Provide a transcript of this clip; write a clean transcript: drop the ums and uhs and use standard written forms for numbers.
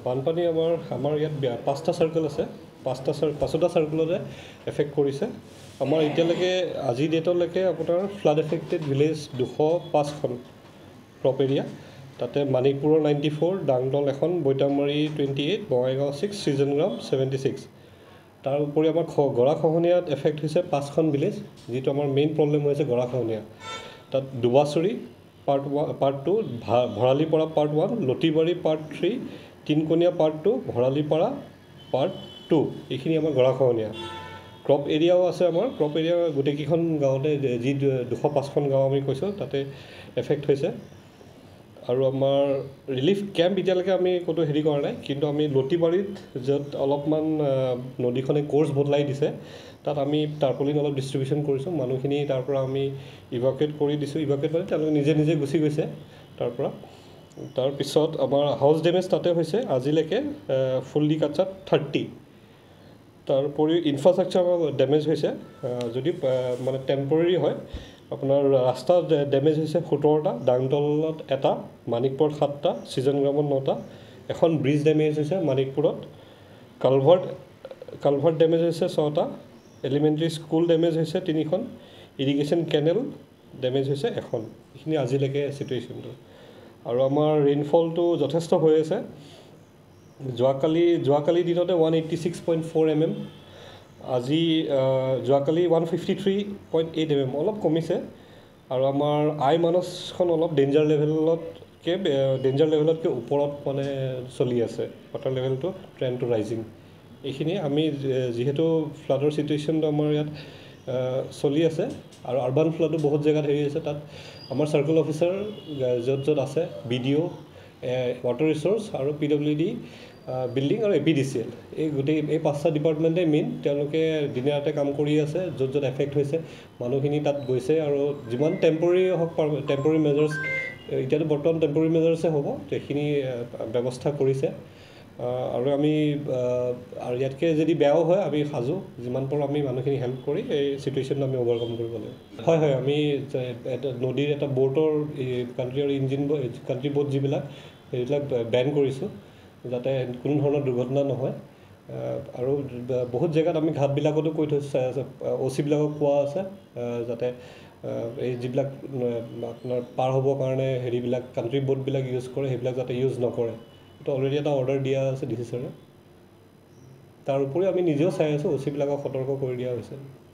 বানপানী আমাৰ ইয়াত 5টা চাৰ্কেল আছে, পাঁচোটা চাৰ্কেলতে এফেক্ট কৰিছে। আমাৰ এতিয়ালৈকে আজি ডেটলৈকে আপোনাৰ ফ্লাড এফেক্টেড ভিলেজ 205খন ক্ৰপ এৰিয়া, তাতে মানিকপুৰৰ 94, ডাংদল এখন, বৈতামবাৰী 28, বঙাইগাঁও 6, সৃজনগ্ৰাম 76। তাৰ উপৰি আমাৰ গৰাখহনীয়াত এফেক্ট হৈছে 5খন ভিলেজ, যিটো আমাৰ মেইন প্ৰব্লেম হৈছে গৰাখহনীয়া। তাত Dubachuri part 2, Bharalipara part 1, Latibari part 3, Tinkoniya part 2, Bharalipara part 2, এইখিনি আমাৰ গৰাখহনীয়া। ক্ৰপ এৰিয়াও আছে আমাৰ, ক্ৰপ এৰিয়া গোটেইকেইখন গাঁৱতে, যি 205খন গাঁও আমি কৈছোঁ তাতে এফেক্ট হৈছে। আৰু আমাৰ ৰিলিফ কেম্প এতিয়ালৈকে আমি ক'তো হেৰি কৰা নাই, কিন্তু আমি লতিবাৰীত য'ত অলপমান নদীখনে কোৰ্চ বদলাই দিছে, তাত আমি টাৰ্পলিন অলপ ডিষ্ট্ৰিবিউশ্যন কৰিছোঁ। মানুহখিনি তাৰ পৰা আমি ইভাকুৱেট কৰি দিছোঁ, ইভাকুৱেট মানে তেওঁলোকে নিজে নিজে গুচি গৈছে তাৰ পৰা। তাৰপিছত আমাৰ হাউচ ডেমেজ তাতে হৈছে আজিলৈকে ফুল্লি কাটছাত 30। তাৰ উপৰিও ইনফ্ৰাষ্ট্ৰাকচাৰ ডেমেজ হৈছে, যদি মানে টেম্পৰেৰী হয়। আপোনাৰ ৰাস্তা ডেমেজ হৈছে 17টা, ডাংদলত 1টা, মানিকপুৰত 7টা, সৃজনগ্ৰামত 9টা, এখন ব্ৰিজ ডেমেজ হৈছে মানিকপুৰত, কালভাৰ্ট ডেমেজ হৈছে 6টা, এলিমেণ্টাৰী স্কুল ডেমেজ হৈছে 3খন, ইৰিগেশ্যন কেনেল ডেমেজ হৈছে 1খন। এইখিনি আজিলৈকে ছিটুৱেশ্যনটো। আৰু আমাৰ ৰেইনফলটো যথেষ্ট হৈ আছে। যোৱাকালি দিনতে 186.4 mm, আজি যোৱাকালি 153.8 mm, অলপ কমিছে। আৰু আমাৰ মাইনাছখন অলপ ডেঞ্জাৰ লেভেলতকৈ ওপৰত মানে চলি আছে, ৱাটাৰ লেভেলটো ট্ৰেণ্ড টু ৰাইজিং। এইখিনি আমি যিহেতু ফ্লাডৰ ছিটুৱেশ্যনটো আমাৰ ইয়াত চলি আছে, আৰু আৰ্বান ফ্লাডো বহুত জেগাত হেৰি আছে, তাত আমাৰ চাৰ্কল অফিচাৰ য'ত আছে, BDO, ৱাটাৰ ৰিচোৰ্চ আৰু PWD বিল্ডিং আৰু APDCL, এই 5টা ডিপাৰ্টমেণ্টে মেইন। তেওঁলোকে দিনে ৰাতে কাম কৰি আছে, য'ত এফেক্ট হৈছে মানুহখিনি তাত গৈছে। আৰু যিমান টেম্পৰেৰী হওক, টেম্পৰেৰী মেজাৰ্ছ, এতিয়াতো বৰ্তমান টেম্পৰেৰী মেজাৰ্ছে হ'ব, সেইখিনি ব্যৱস্থা কৰিছে। আৰু আমি আৰু ইয়াতকৈ যদি বেয়াও হয় আমি সাজু, যিমান পাৰোঁ আমি মানুহখিনি হেল্প কৰি এই ছিটুৱেশ্যনটো আমি অভাৰকাম কৰিব লাগিব। হয়, আমি নদীৰ এটা বোটৰ কাণ্ট্ৰি আৰু কাণ্ট্ৰি বোট যিবিলাক, সেইবিলাক বেন কৰিছোঁ, যাতে কোনো ধৰণৰ দুৰ্ঘটনা নহয়। আৰু বহুত জেগাত আমি ঘাটবিলাকতো কৈ থৈছোঁ, OC-বিলাকক কোৱা আছে যাতে এই যিবিলাক আপোনাৰ পাৰ হ'বৰ কাৰণে হেৰিবিলাক কাণ্ট্ৰি বোটবিলাক ইউজ কৰে, সেইবিলাক যাতে ইউজ নকৰে। এইটো অলৰেডি এটা অৰ্ডাৰ দিয়া আছে DCC ছাৰে। তাৰ উপৰিও আমি নিজেও চাই আছোঁ, OC-বিলাকক সতৰ্ক কৰি দিয়া হৈছে।